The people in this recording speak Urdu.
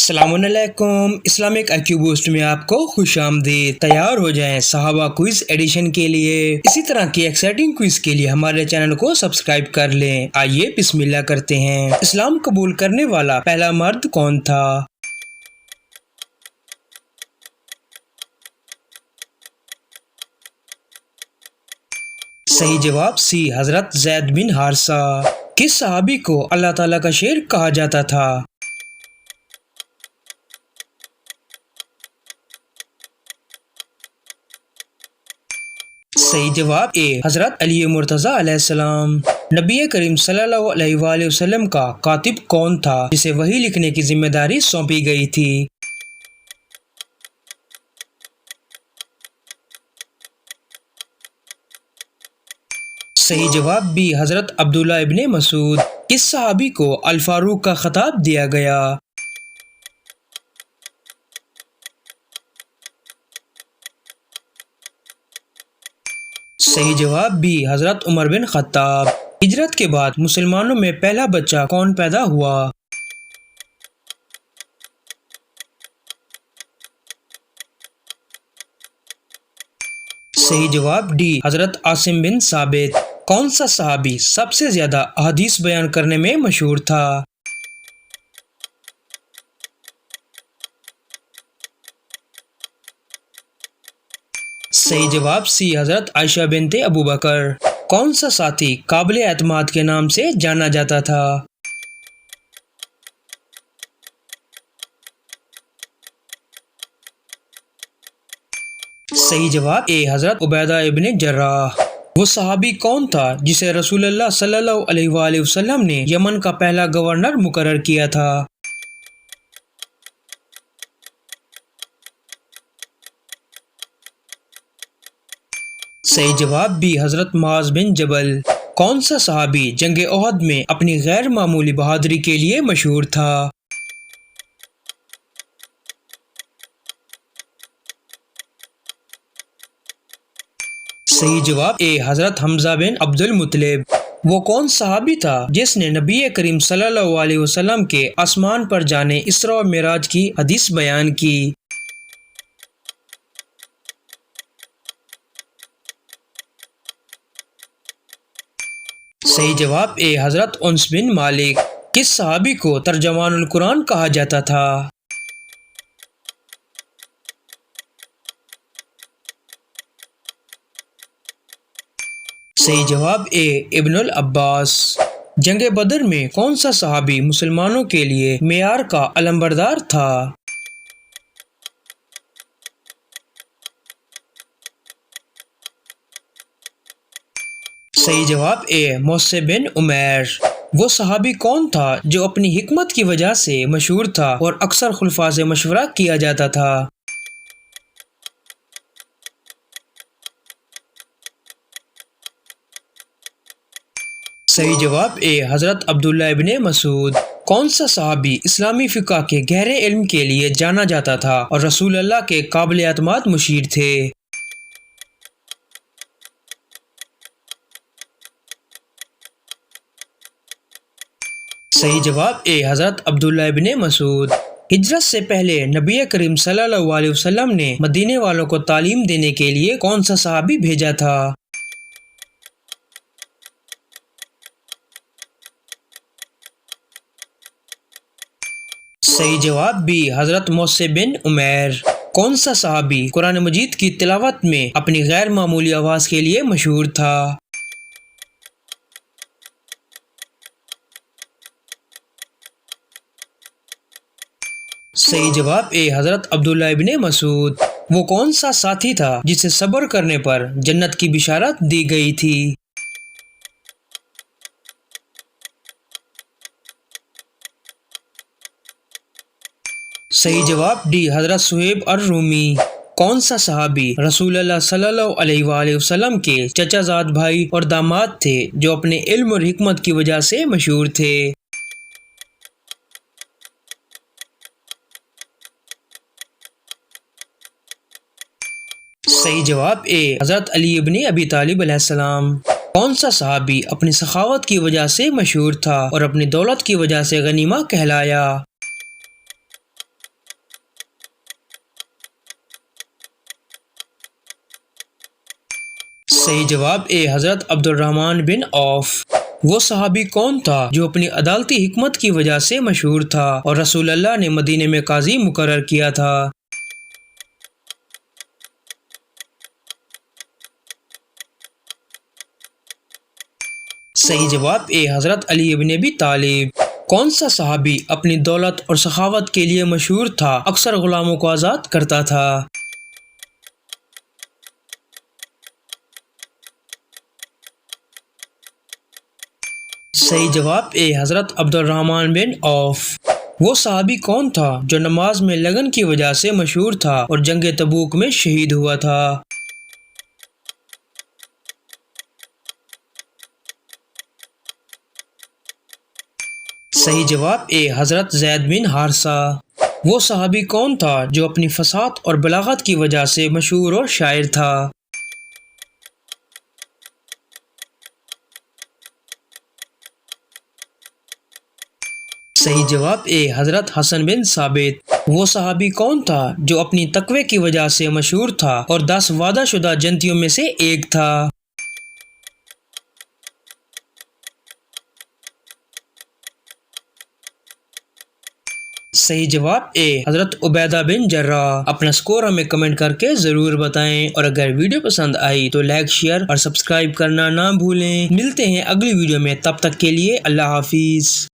السلام علیکم، اسلامک IQ بوسٹ میں آپ کو خوش آمدید۔ تیار ہو جائیں صحابہ کوئز ایڈیشن کے لیے۔ اسی طرح کی ایکسائٹنگ کوئز کے لیے ہمارے چینل کو سبسکرائب کر لیں۔ آئیے بسم اللہ کرتے ہیں۔ اسلام قبول کرنے والا پہلا مرد کون تھا؟ صحیح جواب سی، حضرت زید بن حارثہ۔ کس صحابی کو اللہ تعالیٰ کا شیر کہا جاتا تھا؟ صحیح جواب اے، حضرت علی مرتضی علیہ السلام۔ نبی کریم صلی اللہ علیہ وآلہ وسلم کا کاتب کون تھا جسے وحی لکھنے کی ذمہ داری سونپی گئی تھی؟ صحیح جواب بی، حضرت عبداللہ ابن مسعود۔ کس صحابی کو الفاروق کا خطاب دیا گیا؟ صحیح جواب بی، حضرت عمر بن خطاب۔ ہجرت کے بعد مسلمانوں میں پہلا بچہ کون پیدا ہوا؟ صحیح جواب ڈی، حضرت عاصم بن ثابت۔ کون سا صحابی سب سے زیادہ احادیث بیان کرنے میں مشہور تھا؟ صحیح جواب سی، حضرت عائشہ بنت ابوبکر۔ کون سا ساتھی قابل اعتماد کے نام سے جانا جاتا تھا؟ صحیح جواب اے، حضرت عبیدہ ابن جراح۔ وہ صحابی کون تھا جسے رسول اللہ صلی اللہ علیہ وآلہ وسلم نے یمن کا پہلا گورنر مقرر کیا تھا؟ صحیح جواب بی، حضرت معاذ بن جبل۔ کون سا صحابی جنگ احد میں اپنی غیر معمولی بہادری کے لیے مشہور تھا؟ صحیح جواب اے، حضرت حمزہ بن عبد المطلب۔ وہ کون صحابی تھا جس نے نبی کریم صلی اللہ علیہ وسلم کے آسمان پر جانے اسراء و معراج کی حدیث بیان کی؟ صحیح جواب اے، حضرت انس بن مالک۔ کس صحابی کو ترجمان القرآن کہا جاتا تھا؟ صحیح جواب اے، ابن العباس۔ جنگ بدر میں کون سا صحابی مسلمانوں کے لیے معیار کا علمبردار تھا؟ صحیح جواب اے، مصعب بن عمیر۔ وہ صحابی کون تھا جو اپنی حکمت کی وجہ سے مشہور تھا اور اکثر خلفاء سے مشورہ کیا جاتا تھا؟ صحیح جواب اے، حضرت عبداللہ ابن مسعود۔ کون سا صحابی اسلامی فقہ کے گہرے علم کے لیے جانا جاتا تھا اور رسول اللہ کے قابل اعتماد مشیر تھے؟ صحیح جواب اے، حضرت عبداللہ ابن مسعود۔ ہجرت سے پہلے نبی کریم صلی اللہ علیہ وسلم نے مدینے والوں کو تعلیم دینے کے لیے کون سا صحابی بھیجا تھا؟ صحیح جواب بی، حضرت مصعب بن عمیر۔ کون سا صحابی قرآن مجید کی تلاوت میں اپنی غیر معمولی آواز کے لیے مشہور تھا؟ صحیح جواب اے، حضرت عبداللہ ابن مسعود۔ وہ کون سا ساتھی تھا جسے صبر کرنے پر جنت کی بشارت دی گئی تھی؟ صحیح جواب ڈی، حضرت صہیب الرومی۔ کون سا صحابی رسول اللہ صلی اللہ علیہ وآلہ وسلم کے چچا زاد بھائی اور داماد تھے جو اپنے علم اور حکمت کی وجہ سے مشہور تھے؟ صحیح جواب اے، حضرت علی ابن ابی طالب علیہ السلام۔ کون سا صحابی اپنی سخاوت کی وجہ سے مشہور تھا اور اپنی دولت کی وجہ سے غنیمہ کہلایا؟ صحیح جواب اے حضرت عبد الرحمن بن عوف۔ وہ صحابی کون تھا جو اپنی عدالتی حکمت کی وجہ سے مشہور تھا اور رسول اللہ نے مدینے میں قاضی مقرر کیا تھا؟ صحیح جواب اے حضرت علی بن ابی طالب۔ کون سا صحابی اپنی دولت اور سخاوت کے لیے مشہور تھا، اکثر غلاموں کو آزاد کرتا تھا؟ صحیح جواب اے حضرت عبد الرحمن بن عوف۔ وہ صحابی کون تھا جو نماز میں لگن کی وجہ سے مشہور تھا اور جنگ تبوک میں شہید ہوا تھا؟ صحیح جواب اے حضرت زید بن حارثہ۔ وہ صحابی کون تھا جو اپنی فصاحت اور بلاغت کی وجہ سے مشہور اور شاعر تھا؟ صحیح جواب اے حضرت حسن بن ثابت۔ وہ صحابی کون تھا جو اپنی تقوی کی وجہ سے مشہور تھا اور 10 وعدہ شدہ جنتیوں میں سے ایک تھا؟ صحیح جواب اے حضرت عبیدہ بن جراح۔ اپنا سکور ہمیں کمنٹ کر کے ضرور بتائیں، اور اگر ویڈیو پسند آئی تو لائک، شیئر اور سبسکرائب کرنا نہ بھولیں۔ ملتے ہیں اگلی ویڈیو میں، تب تک کے لیے اللہ حافظ۔